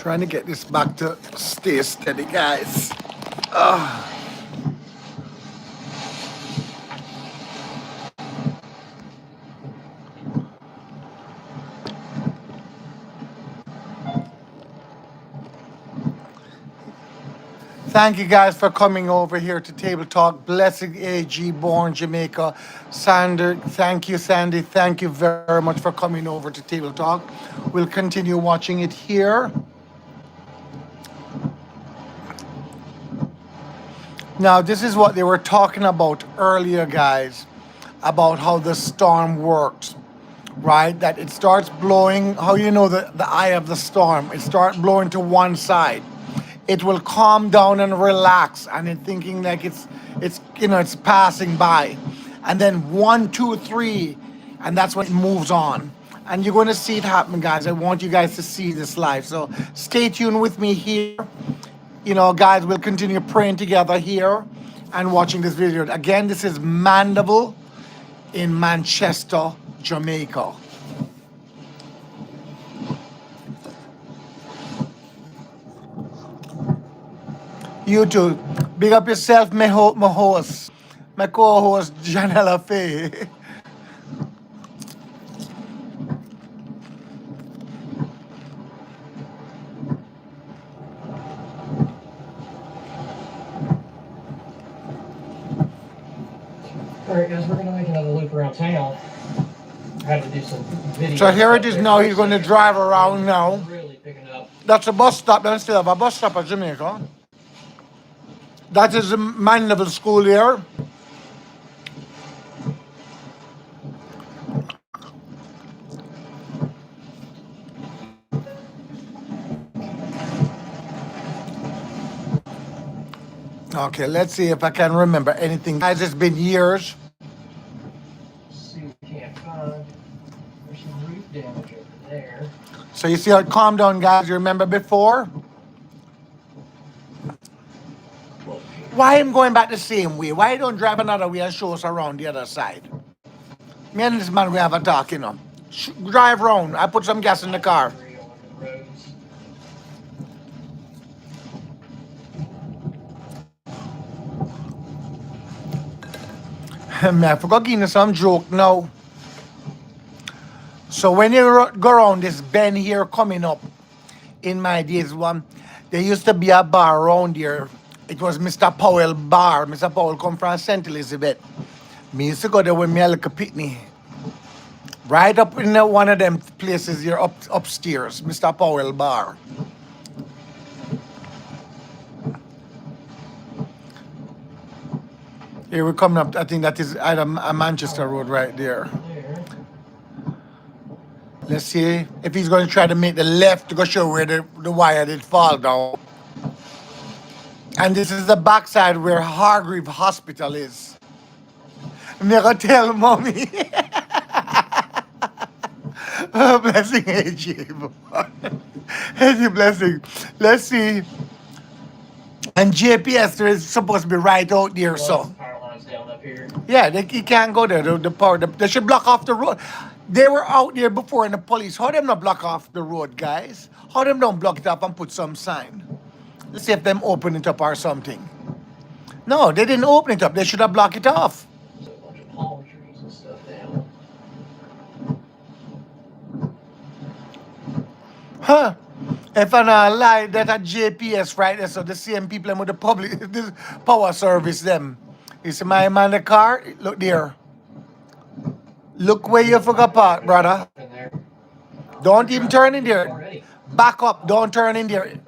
Trying to get this back to stay steady, guys. Ah. Thank you guys for coming over here to Table Talk. Blessing AG, born Jamaica. Sander, thank you, Sandy. Thank you very much for coming over to Table Talk. We'll continue watching it here. Now, this is what they were talking about earlier, guys, about how the storm works, right? That it starts blowing, how you know the eye of the storm, it starts blowing to one side. It will calm down and relax, and in thinking like it's passing by. And then one, two, three, and that's when it moves on. And you're going to see it happen, guys. I want you guys to see this live. So stay tuned with me here. Guys, we'll continue praying together here and watching this video. Again, this is Mandeville in Manchester, Jamaica. You too. Big up yourself, my host, my co-host, Janella Faye. Alright guys, we're going to make another loop around town. I had to do some video. So here it is now. He's going to drive around now. Really picking up. That's a bus stop. They still have a bus stop at Jamaica. That is the Mandeville School here. Okay, let's see if I can remember anything. Guys, it's been years. Let's see what we can't find. There's some roof damage over there. So you see how it calmed down, guys? You remember before? Why am going back the same way? Why don't drive another way and show us around the other side? Me and this man, we have a talk, Drive round. I put some gas in the car. Man, I forgot giving you some joke now. So when you go around this bend here coming up, in my days, there used to be a bar around here. It was Mr. Powell bar. Mr. Powell come from St. Elizabeth. Me used to go there with me a little picnic. Right up in one of them places here upstairs, Mr. Powell bar. Here we're coming up, I think that is at a Manchester Road right there. Let's see if he's going to try to make the left to go show where the wire did fall down. And this is the backside where Hargreave Hospital is. I'm going to tell mommy. Oh, blessing, AJ. AJ, blessing. Let's see. And JPS is supposed to be right out there, so. Down up here. Yeah, he can't go there. The power, they should block off the road. They were out there before in the police. How them not block off the road, guys? How them don't block it up and put some sign? Let's see if them open it up or something. No, they didn't open it up. They should have blocked it off. There's a bunch of palm trees and stuff down. Huh. If I not lie, that a JPS right there, so the same people with the public, this power service them. You see my man in the car? Look there. Look where you forgot park, brother. Don't even turn in there. Back up. Don't turn in there.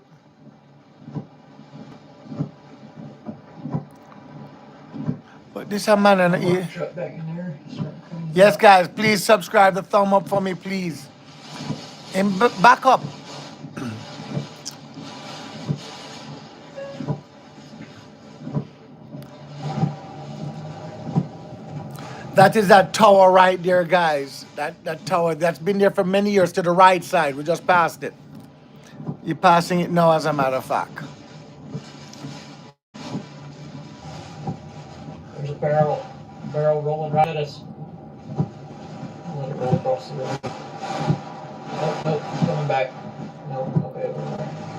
But this a man in here. Yes, guys, please subscribe. The thumb up for me, please. And back up. That is that tower right there, guys. That tower that's been there for many years to the right side. We just passed it. You're passing it now, as a matter of fact. There's a barrel rolling right at us. Let it roll across the road. Nope, coming back. Nope, okay, over there.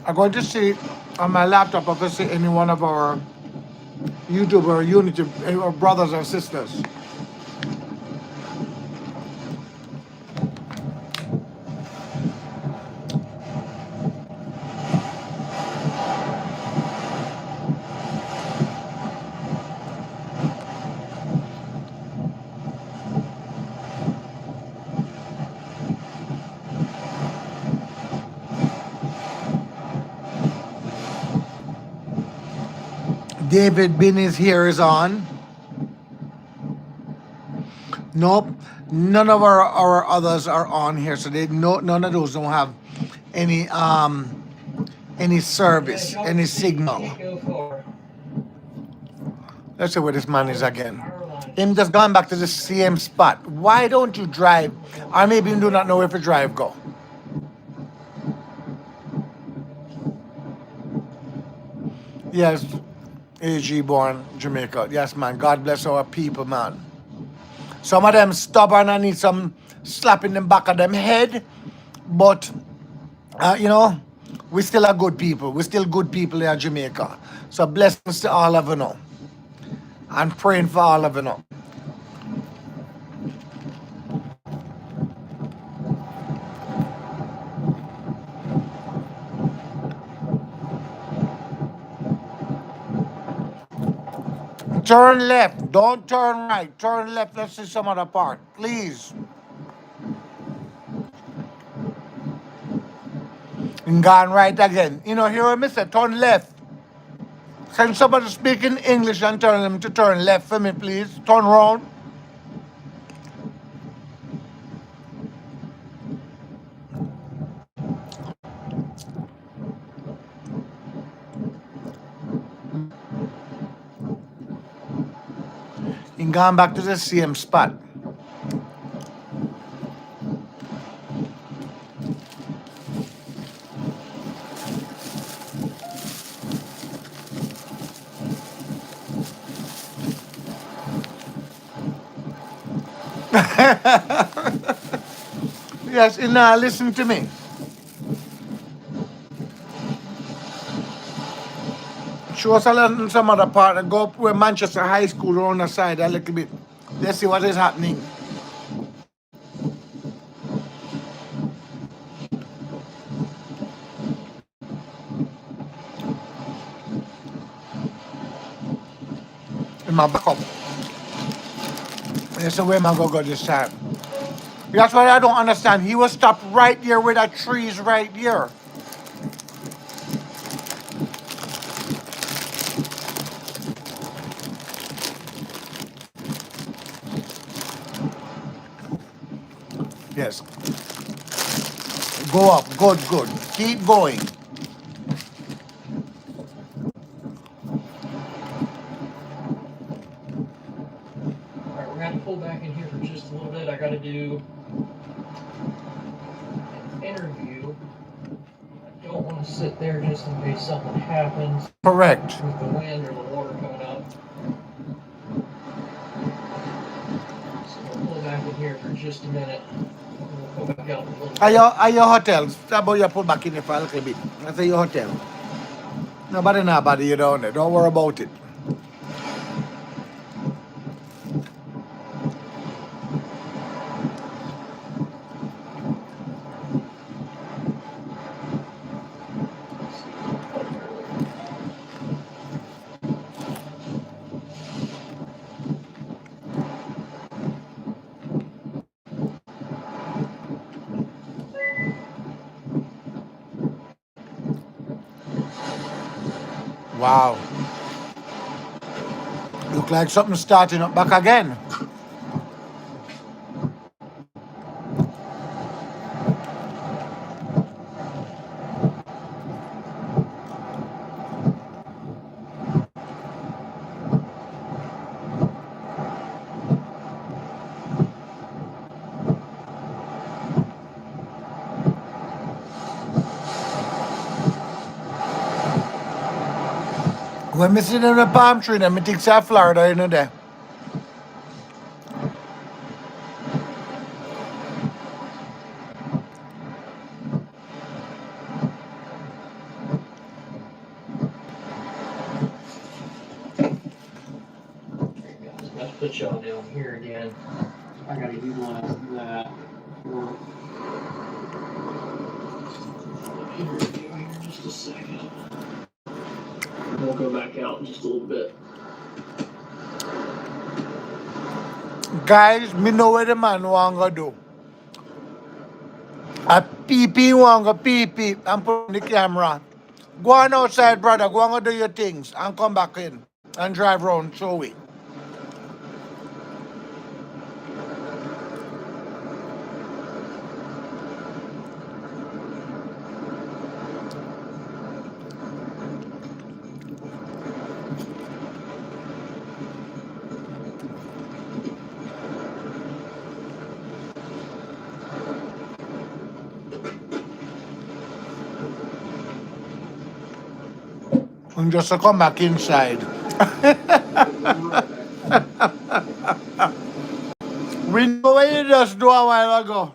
I'm going to see on my laptop if I see any one of our YouTube or Unity or brothers or sisters. David Binny's here is on. Nope. None of our others are on here, so they no none of those don't have any Guys, service, y'all any can see you signal. can't go far. Let's see where this man is again. Power line. Him just gone back to the same spot. Why don't you drive? Or maybe you do not know where to drive go. Yes, AG born Jamaica. Yes, man. God bless our people, man. Some of them stubborn and need some slap in the back of them head. But, you know, we still are good people. We're still good people here in Jamaica. So blessings to all of you know. And praying for all of you know. Turn left. Don't turn right. Turn left. Let's see some other part. Please. And gone right again. You know, here I said turn left. Can somebody speak in English and tell them to turn left for me, please? Turn round. And gone back to the same spot. Yes, and now listen to me. Show us a little, some other part and go up where Manchester High School on the side a little bit. Let's see what is happening. In my back up. That's the way my go this time. That's what I don't understand. He was stopped right there where that tree is right there. Yes. Go up. Good, good. Keep going. All right, we're gonna have to pull back in here for just a little bit. I gotta do an interview. I don't want to sit there just in case something happens Correct. with the wind or the water coming up. So we'll pull back in here for just a minute. We'll go back out a little bit. Are your hotels? How about you pull back in there for a little bit? That's your hotel. Nobody you down there. Don't worry about it. Wow. Look like something starting up back again. When we sit in the palm tree, then we think South Florida, you know there. put y'all down here again. I gotta utilize that for here just a second. We'll go back out in just a little bit. Guys, me know what the man want to do. A pee want to pee and put on the camera. Go on outside, brother. Go on and do your things and come back in and drive around, show it. And just to come back inside. We know what you just do a while ago.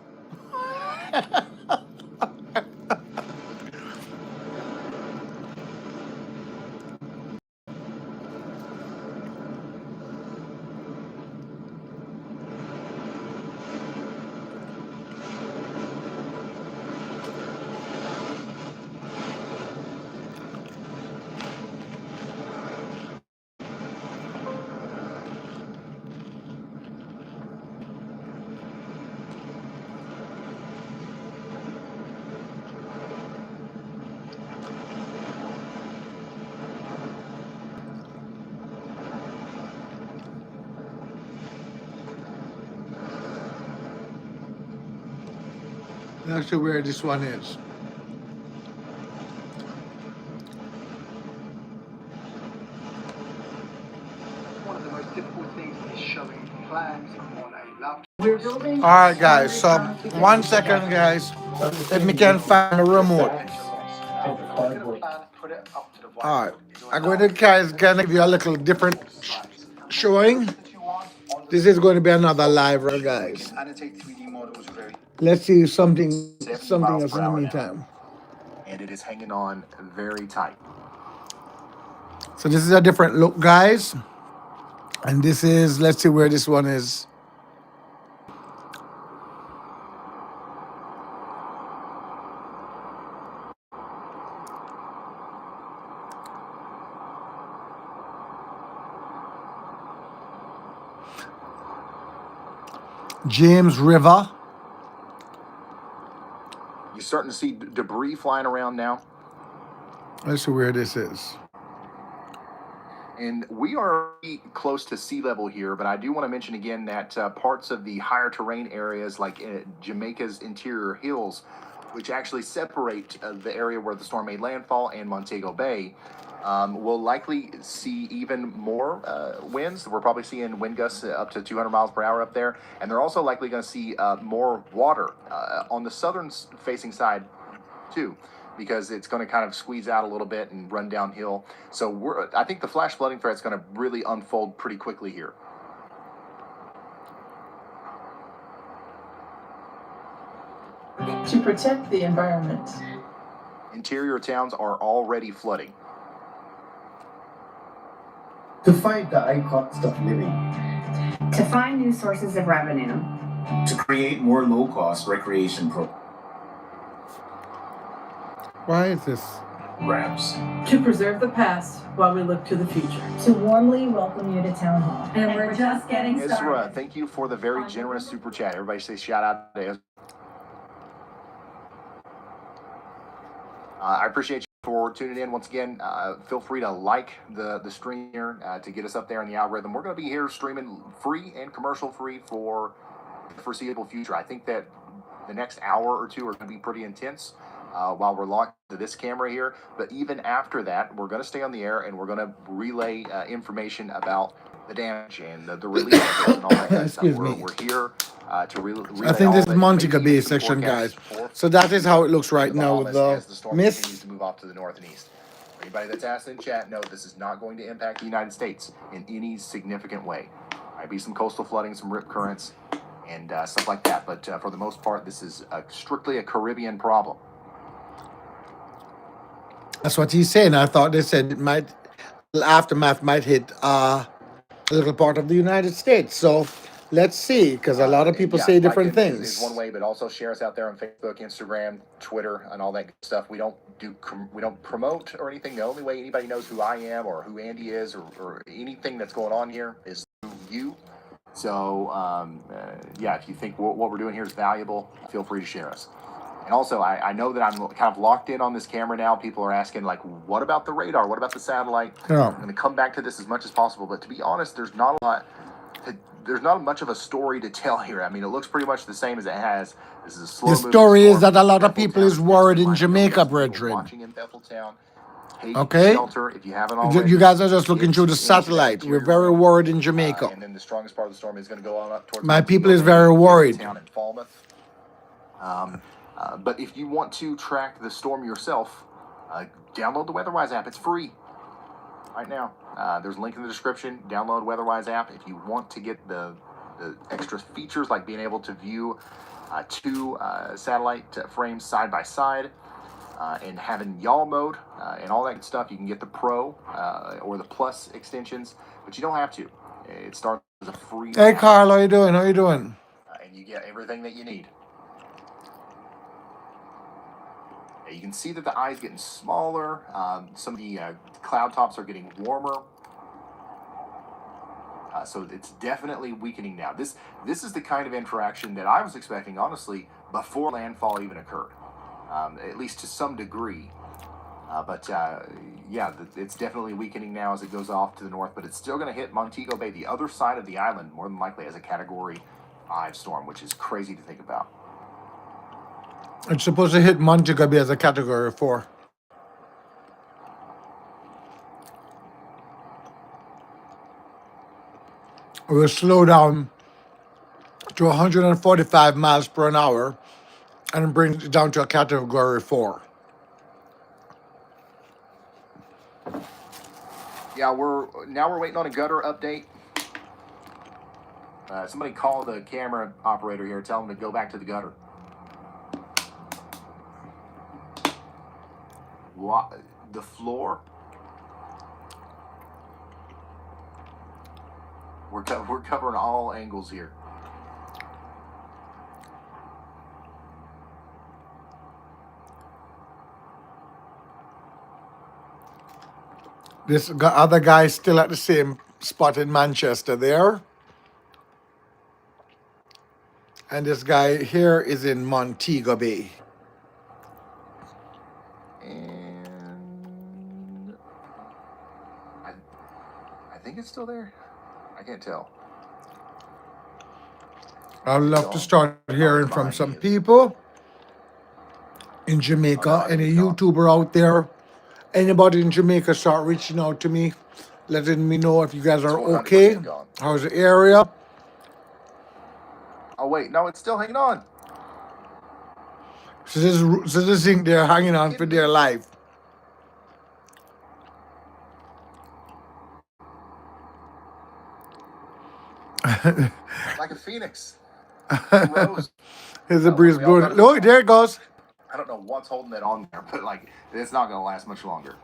Let's see where this one is. One of the most difficult things is showing plans on a laptop. We're building. All right, guys. So 1 second, guys. If we can find a remote. Put it up to the whiteboard. All right. I'm going to guys gonna give you a little different showing. This is going to be another live, right, guys. Annotate 3D models very Let's see something else in miles the per hour now. meantime. and it is hanging on very tight. So this is a different look, guys. And this is, let's see where this one is. James River. You're starting to see debris flying around now. Let's see where this is. And we are close to sea level here, but I do want to mention again that parts of the higher terrain areas like Jamaica's interior hills, which actually separate the area where the storm made landfall and Montego Bay, will likely see even more winds. We're probably seeing wind gusts up to 200 miles per hour up there. And they're also likely going to see more water on the southern facing side too, because it's going to kind of squeeze out a little bit and run downhill. So I think the flash flooding threat is going to really unfold pretty quickly here. To protect the environment. Interior towns are already flooding. To fight the high cost of living. To find new sources of revenue. To create more low-cost recreation Why is this? programs. To preserve the past while we look to the future. To warmly welcome you to Town Hall. And we're just getting Ezra, started. thank you for the very generous super chat. Everybody say shout out to Ezra. I appreciate you for tuning in once again. Feel free to like the stream here to get us up there in the algorithm. We're going to be here streaming free and commercial free for the foreseeable future. I think that the next hour or two are going to be pretty intense while we're locked to this camera here. But even after that, we're going to stay on the air and we're going to relay information about the damage and the relief efforts and all that kind of stuff. Excuse me. We're here to relay I think all this is the Montego Bay information section, guys. forecasts So that is how it looks right the now with Bahamas as the storm continues mist. to move off to the north and east. Anybody that's asked in chat, no, this is not going to impact the United States in any significant way. Might be some coastal flooding, some rip currents, and stuff like that. But for the most part, this is strictly a Caribbean problem. That's what he's saying. I thought they said it might, the aftermath might hit a little part of the United States. So let's see, because a lot of people Yeah, say like different is things. one way, but also share us out there on Facebook, Instagram, Twitter, and all that good stuff. We don't promote or anything. The only way anybody knows who I am or who Andy is or anything that's going on here is through you. So yeah, if you think what we're doing here is valuable, feel free to share us. And also, I know that I'm kind of locked in on this camera now. People are asking, like, what about the radar? What about the satellite? Yeah. I'm going to come back to this as much as possible. But to be honest, there's not much of a story to tell here. I mean, it looks pretty much the same as it has. This is a slow. The story is that a lot of people is worried in Jamaica, brethren. Watching in Betheltown. Okay? Shelter if you haven't already. You guys are just looking through the It's into that satellite. We're interior very room. worried in Jamaica. And then the strongest part of the storm is going to go on up towards My people Montego is Bay, very worried. Town in Falmouth. But if you want to track the storm yourself, download the WeatherWise app. It's free right now. There's a link in the description. Download WeatherWise app if you want to get the extra features like being able to view two satellite frames side by side and having yaw mode and all that good stuff. You can get the Pro or the Plus extensions, but you don't have to. It starts as a free. Hey, app, Carl, how you doing? How you doing? and you get everything that you need. You can see that the eye is getting smaller. Some of the cloud tops are getting warmer. So it's definitely weakening now. This is the kind of interaction that I was expecting, honestly, before landfall even occurred, at least to some degree. But yeah, it's definitely weakening now as it goes off to the north, but it's still going to hit Montego Bay, the other side of the island, more than likely as a Category 5 storm, which is crazy to think about. It's supposed to hit Montego Bay as a Category 4. It will slow down to 145 miles per hour and bring it down to a Category 4. Yeah, we're waiting on a gutter update. Somebody call the camera operator here, tell him to go back to the gutter. What? The floor? We're covering all angles here. This other guy is still at the same spot in Manchester there. And this guy here is in Montego Bay. And I think it's still there. I can't tell. I'd love to start hearing from some people in Jamaica. Any YouTuber out there, anybody in Jamaica, start reaching out to me, letting me know if you guys are okay. How's the area? Oh wait, no, it's still hanging on. So this thing they're hanging on for their life. Like a phoenix. Rose. Here's a breeze blowing. Oh, there it goes. I don't know what's holding it on there, but like it's not going to last much longer.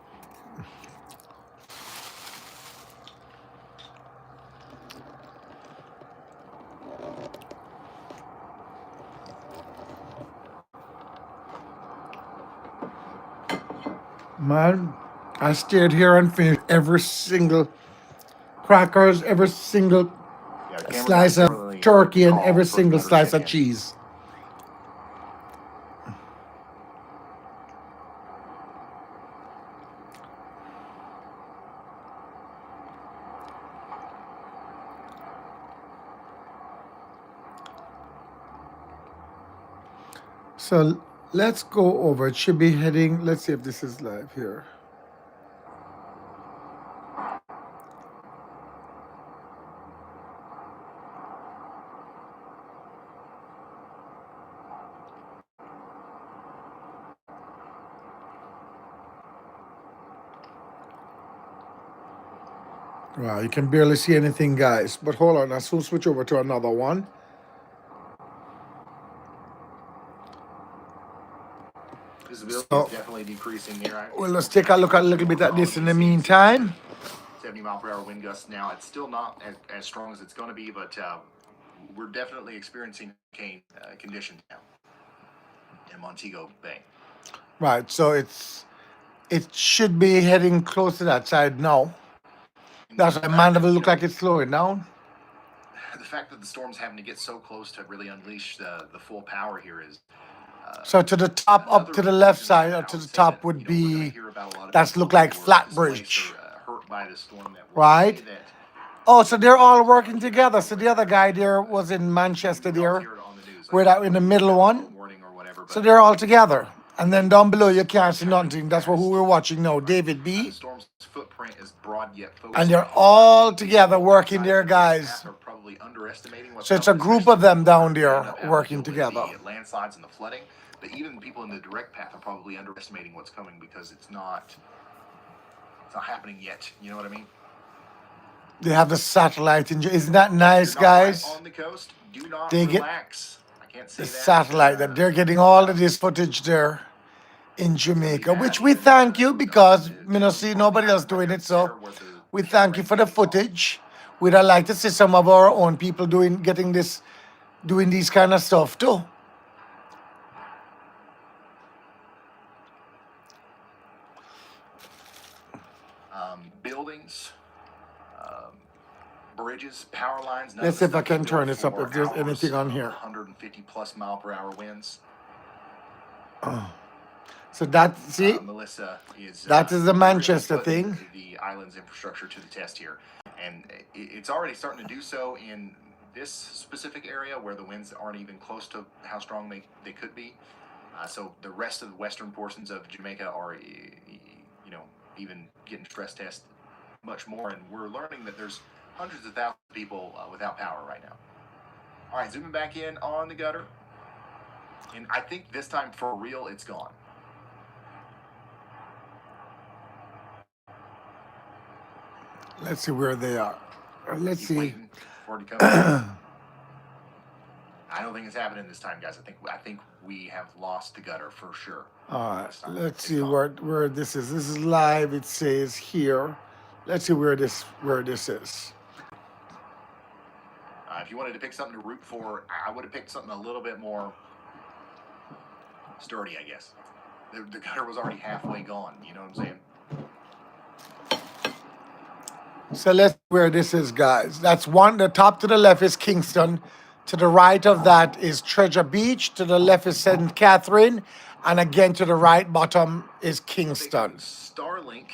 Man, I stayed here and finished every single crackers, every single slice of turkey, and every single slice of cheese. So let's go over. It should be heading. Let's see if this is live here. Wow, you can barely see anything, guys. But hold on, I'll soon switch over to another one. Visibility is definitely decreasing here. Well, let's take a look at a little bit at this in the meantime. 70-mile-per-hour wind gusts now. It's still not as strong as it's going to be, but we're definitely experiencing hurricane conditions now in Montego Bay. Right. So it should be heading close to that side now. That's why Mandeville look like it's slowing down. The fact that the storm's having to get so close to really unleash the full power here is. So to the top, up to the left side, or to the top would be, that's look like Flatbridge, Hurt by the storm that right? Oh, so they're all working together. So the other guy there was in Manchester there, where that in the middle one. So they're all together. And then down below you can't see nothing. That's who we're watching now, David B. The storm's footprint is broad yet focused. And they're all together working there, guys. So it's a group of them down there working together. The landslides and the flooding, but even people in the direct path are probably underestimating what's coming because it's not happening yet. You know what I mean? They have the satellite. Isn't that nice, guys? On the coast, do not They get relax. I can't say the that. satellite that they're getting all of this footage there in Jamaica, which we thank you because see nobody else doing it. So we thank you for the footage. We'd like to see some of our own people doing these kind of stuff too. Buildings, bridges, power lines. Let's see if I can turn this up if there's anything on here. 150 plus mile per hour winds. So that, see, Melissa is that is the Manchester putting thing. The island's infrastructure to the test here, and it's already starting to do so in this specific area where the winds aren't even close to how strong they could be. So the rest of the western portions of Jamaica are, even getting stress tested much more, and we're learning that there's hundreds of thousands of people without power right now. All right, zooming back in on the gutter, and I think this time for real, it's gone. Let's see where they are. Let's Keep see. waiting for it to come. I don't think it's happening this time, guys. I think we have lost the gutter for sure. All right, let's see where this is. This is live. It says here. Let's see where this is. If you wanted to pick something to root for, I would have picked something a little bit more sturdy, I guess. The gutter was already halfway gone. You know what I'm saying? So let's see where this is, guys. That's one. The top to the left is Kingston. To the right of that is Treasure Beach. To the left is St. Catherine. And again, to the right bottom is Kingston. Starlink.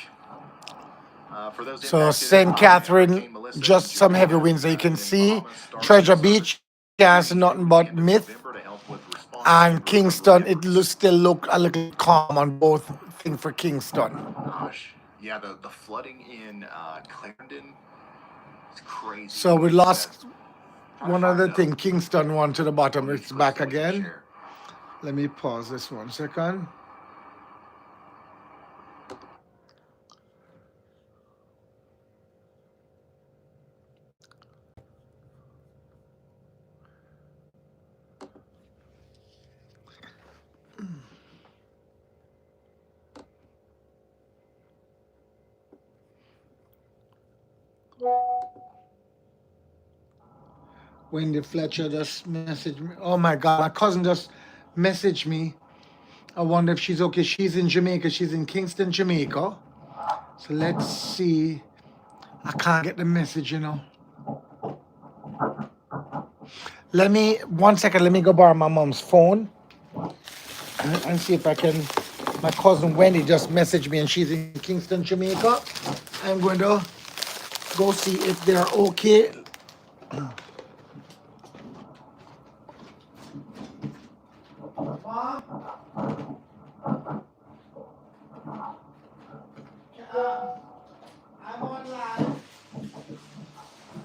For those So St. Catherine, just some heavy winds that you can see. Treasure Beach, can't nothing but myth. And Kingston, it still look a little calm on both things for Kingston. Gosh, yeah, the flooding in Clarendon is crazy. So we lost one other thing, Kingston one to the bottom. It's back again. Let me pause this 1 second. Wendy Fletcher just messaged me. Oh my God, my cousin just messaged me. I wonder if she's okay. She's in Jamaica. She's in Kingston, Jamaica. So let's see. I can't get the message, Let me, 1 second, let me go borrow my mom's phone and see if I can. My cousin Wendy just messaged me and she's in Kingston, Jamaica. I'm going to go see if they're okay. Mom? I'm on live.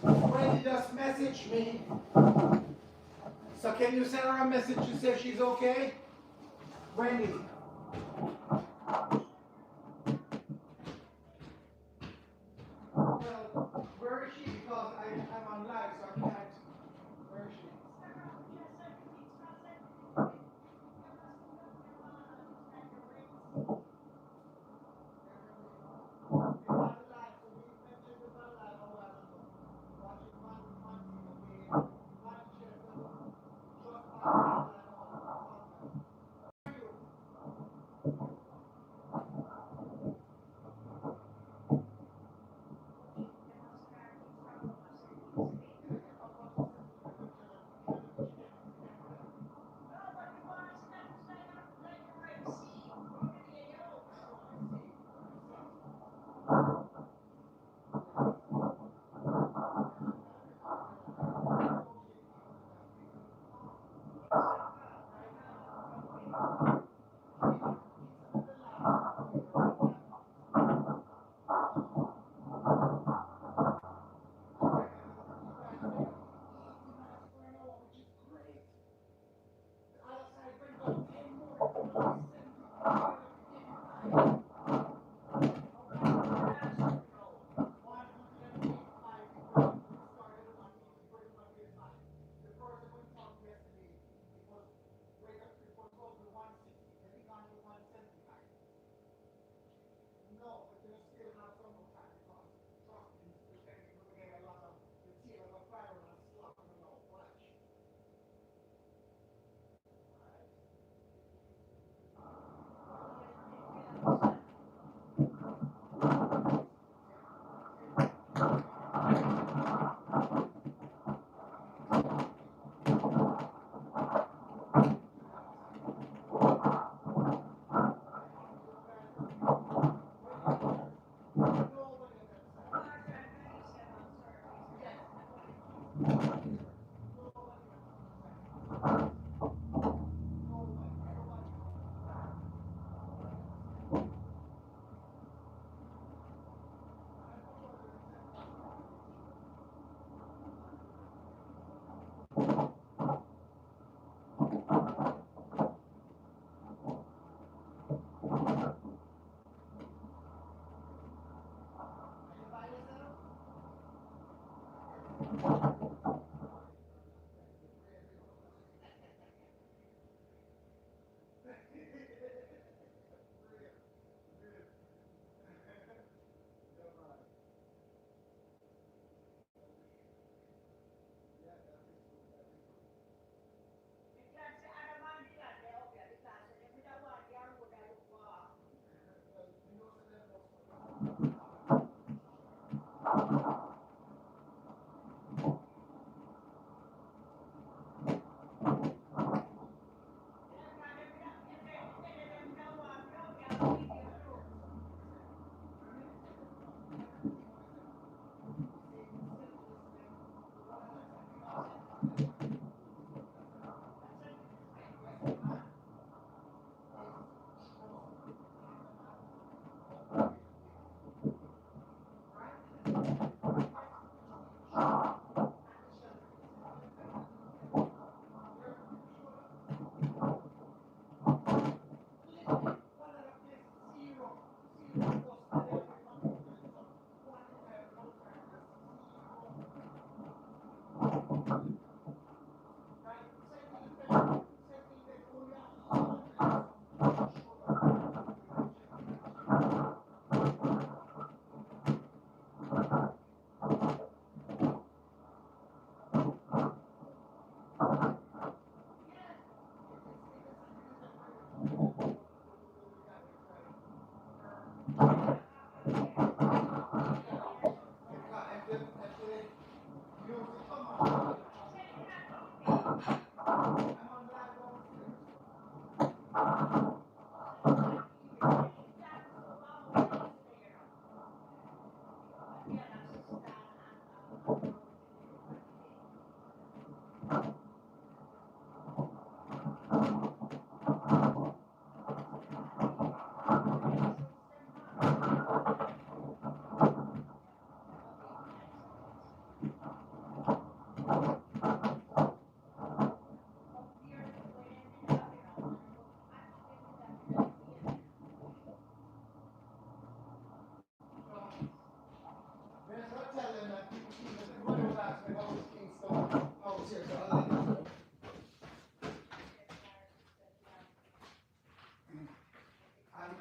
Wendy just messaged me. So can you send her a message to say she's okay? Wendy. Well, where is she? Because I'm on live, so I can't. Where is she?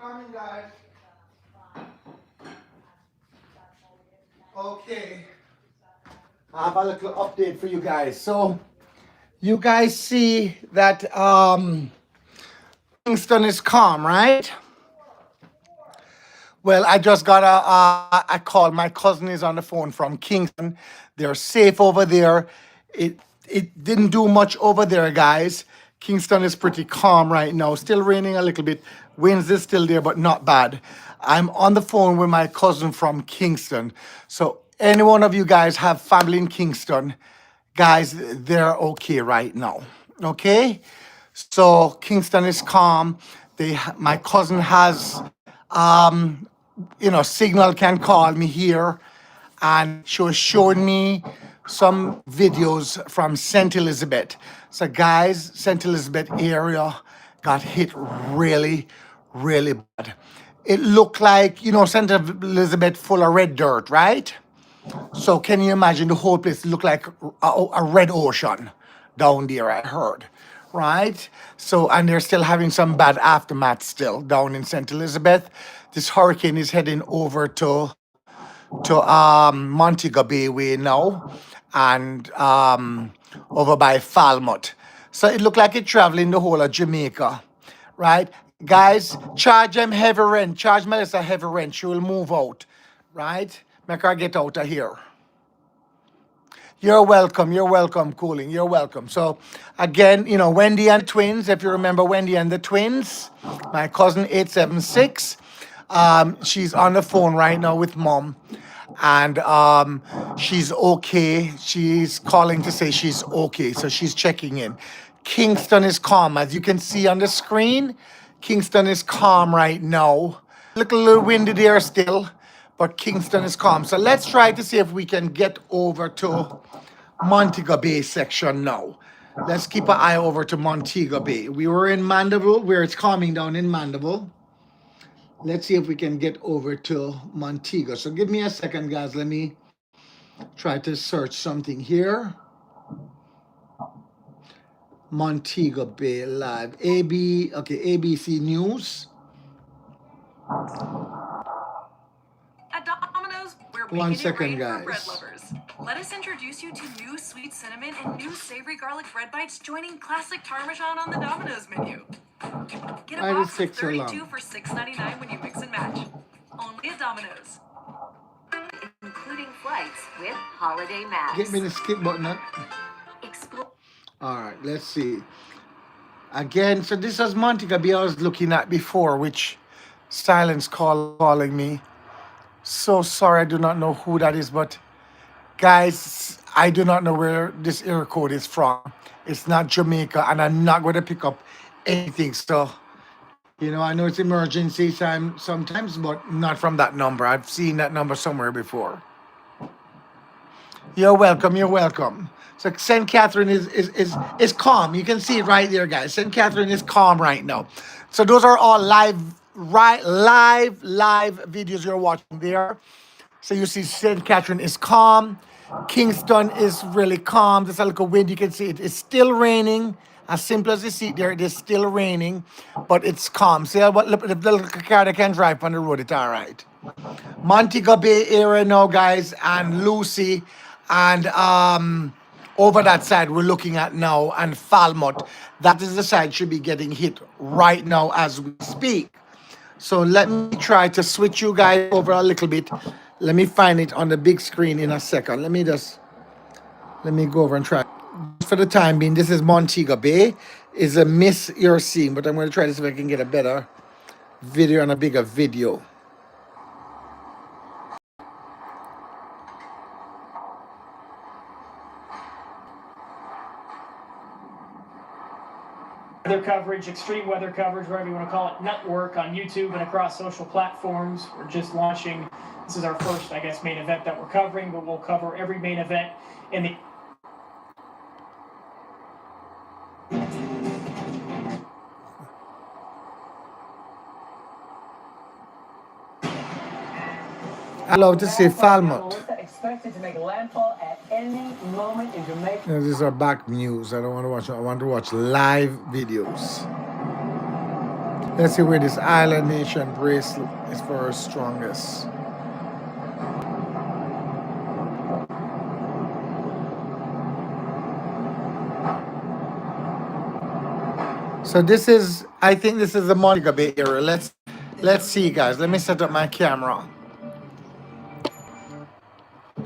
Coming, guys. Okay. I have a little update for you guys. So, you guys see that Kingston is calm, right? Well, I just got a call. My cousin is on the phone from Kingston. They're safe over there. It didn't do much over there, guys. Kingston is pretty calm right now. Still raining a little bit. Winds is still there, but not bad. I'm on the phone with my cousin from Kingston. So any one of you guys have family in Kingston, guys, they're okay right now. Okay? So Kingston is calm. My cousin has, signal can call me here, and she was showing me some videos from St. Elizabeth. So guys, St. Elizabeth area got hit really, really bad. It looked like, St. Elizabeth full of red dirt, right? So can you imagine the whole place looked like a red ocean down there, I heard, right? So, and they're still having some bad aftermath still down in St. Elizabeth. This hurricane is heading over to Montego Bay way now, and over by Falmouth. So it looked like it traveling the whole of Jamaica, right? Guys, charge them heavy rent. Charge Melissa heavy rent. She will move out, right? Make her get out of here. You're welcome. You're welcome, Cooling. You're welcome. So, again, Wendy and the twins, if you remember Wendy and the twins, my cousin 876, she's on the phone right now with mom. And she's okay. She's calling to say she's okay. So she's checking in. Kingston is calm. As you can see on the screen, Kingston is calm right now. Look a little windy there still, but Kingston is calm. So let's try to see if we can get over to Montego Bay section now. Let's keep an eye over to Montego Bay. We were in Mandeville, where it's calming down in Mandeville. Let's see if we can get over to Montego. So give me a second, guys. Let me try to search something here. Montego Bay Live. ABC News. At Domino's, we're One making second, it rain for guys. bread lovers. Let us introduce you to new sweet cinnamon and new savory garlic bread bites joining classic Parmesan on the Domino's menu. Get a Why box does it of take so long? 32 for $6.99 when you mix and match. Only at Domino's. Including flights with Holiday Maps. Get me the skip button up. Explore. All right, let's see. Again, so this was Montego Bay I was looking at before, which silence calling me. So sorry, I do not know who that is, but guys, I do not know where this area code is from. It's not Jamaica, and I'm not going to pick up anything. So, I know it's emergency time sometimes, but not from that number. I've seen that number somewhere before. You're welcome. You're welcome. So St. Catherine is calm. You can see it right there, guys. St. Catherine is calm right now. So those are all live videos you're watching there. So you see St. Catherine is calm. Kingston is really calm. There's a little wind. You can see it. It's still raining. As simple as you see it there, it is still raining, but it's calm. See what the little car that can drive on the road, it's all right. Montego Bay area now, guys, and Lucy, and over that side we're looking at now, and Falmouth. That is the side should be getting hit right now as we speak. So let me try to switch you guys over a little bit. Let me find it on the big screen in a second. Let me go over and try. For the time being, this is Montego Bay. Is a miss you're seeing, but I'm going to try to see if I can get a better video and a bigger video. Weather coverage, extreme weather coverage, whatever you want to call it, network on YouTube and across social platforms. We're just launching. This is our first, main event that we're covering, but we'll cover every main event in the. I love to see Falmouth. Expected to make landfall at any moment in Jamaica. These are back news. I don't want to watch. I want to watch live videos. Let's see where this Island Nation bracelet is for our strongest. So this is, I think this is the Montego Bay area. Let's see, guys. Let me set up my camera.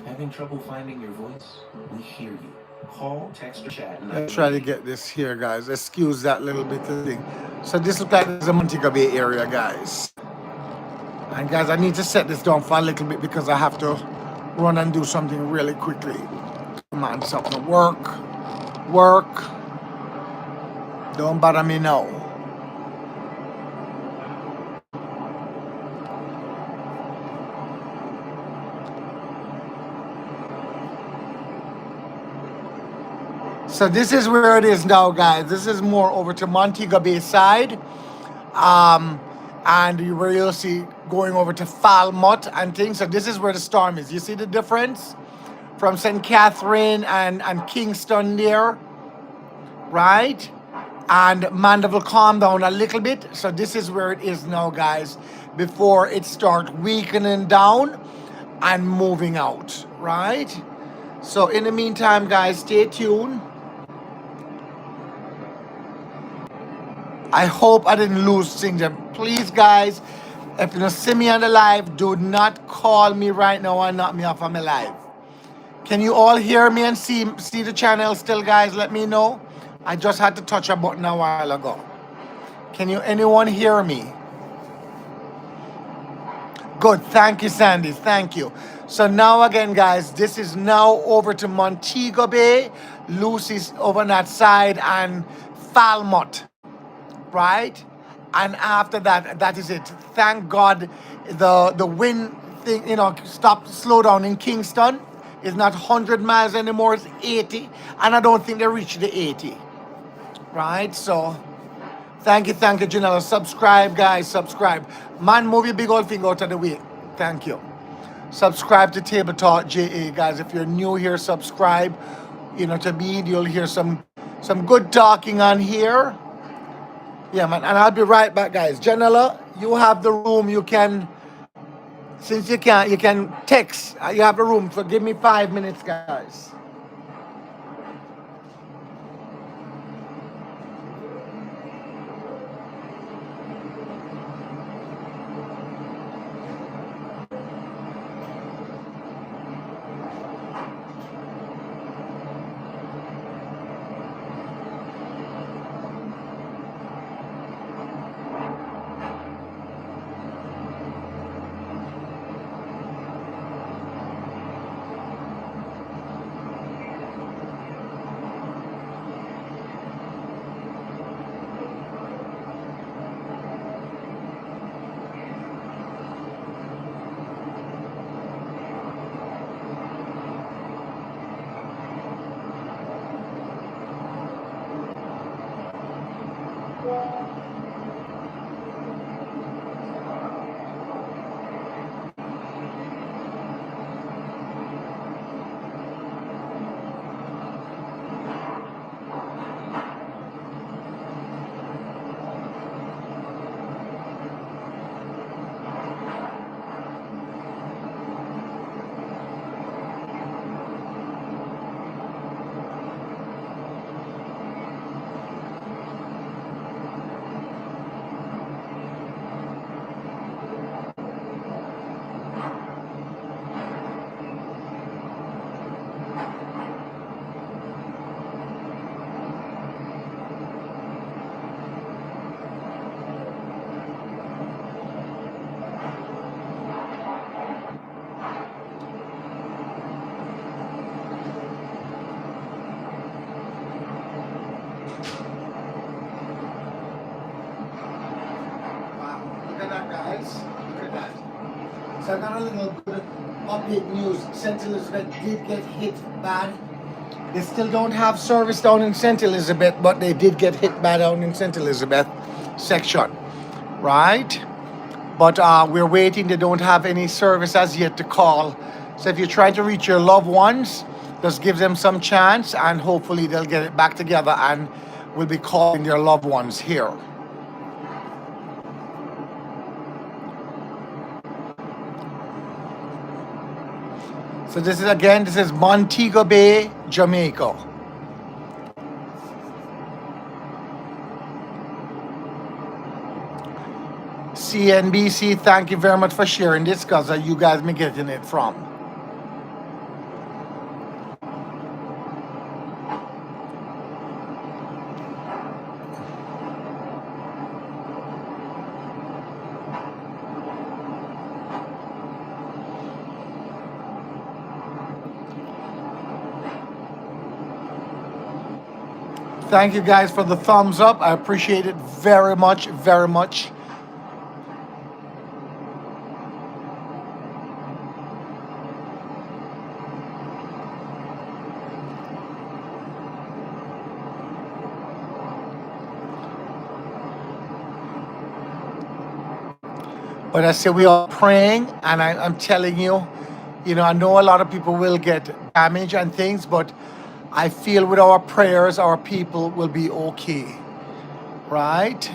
Having trouble finding your voice? We hear you. Call, text, or chat. Let's try to get this here, guys. Excuse that little bit of thing. So this looks like the Montego Bay area, guys. And guys, I need to set this down for a little bit because I have to run and do something really quickly. Come on, something. Work. Don't bother me now. So this is where it is now, guys. This is more over to Montego Bay side. And where you'll see going over to Falmouth and things. So this is where the storm is. You see the difference from St. Catherine and Kingston there, right? And Mandeville calmed down a little bit. So this is where it is now, guys, before it starts weakening down and moving out, right? So in the meantime, guys, stay tuned. I hope I didn't lose things. Please, guys, if you don't see me on the live, do not call me right now and knock me off on my live. Can you all hear me and see the channel still, guys? Let me know. I just had to touch a button a while ago. Can you anyone hear me? Good. Thank you, Sandy. Thank you. So now again, guys, this is now over to Montego Bay. Lucy's over on that side and Falmouth. Right? And after that, that is it. Thank God the wind thing, slow down in Kingston. It's not 100 miles anymore, it's 80. And I don't think they reached the 80. Right? So, thank you, Janella. Subscribe, guys, subscribe. Man, move your big old finger out of the way. Thank you. Subscribe to Table Talk JA, guys. If you're new here, subscribe. To me, you'll hear some good talking on here. Yeah, man, and I'll be right back, guys. Janella, you have the room. You can, since you can text. You have the room, so give me 5 minutes, guys. So another little good update news. St. Elizabeth did get hit bad. They still don't have service down in St. Elizabeth, but they did get hit bad down in St. Elizabeth section, right? But we're waiting. They don't have any service as yet to call. So if you're trying to reach your loved ones, just give them some chance and hopefully they'll get it back together and will be calling their loved ones here. So this is Montego Bay, Jamaica. CNBC, thank you very much for sharing this because you guys been getting it from. Thank you guys for the thumbs up. I appreciate it very much, very much. But I say we are praying, and I'm telling you, you know, I know a lot of people will get damage and things, but I feel with our prayers, our people will be okay, right?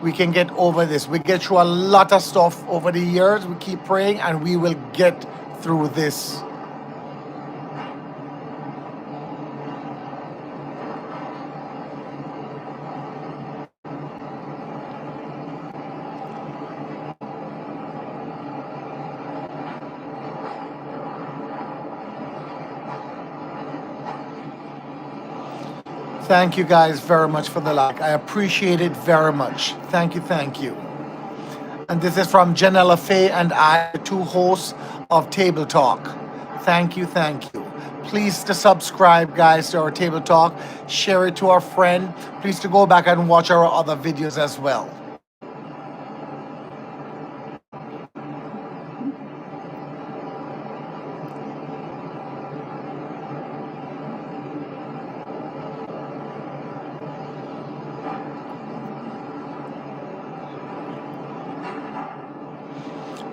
We can get over this. We get through a lot of stuff over the years. We keep praying, and we will get through this. Thank you guys very much for the like. I appreciate it very much. Thank you, thank you. And this is from Janella Faye and I, the two hosts of Table Talk. Thank you, thank you. Please to subscribe, guys, to our Table Talk. Share it to our friend. Please to go back and watch our other videos as well.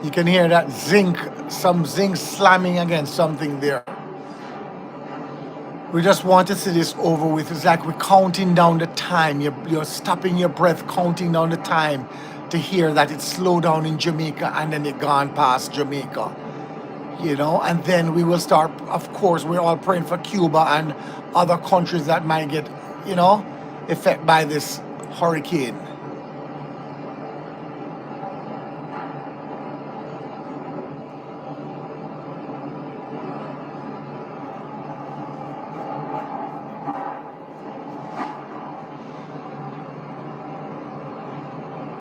You can hear that zinc, some zinc slamming against something there. We just want to see this over with. It's like we're counting down the time. You're stopping your breath, counting down the time to hear that it slowed down in Jamaica and then it gone past Jamaica. You know, and then we will start, of course, we're all praying for Cuba and other countries that might get, you know, affected by this hurricane.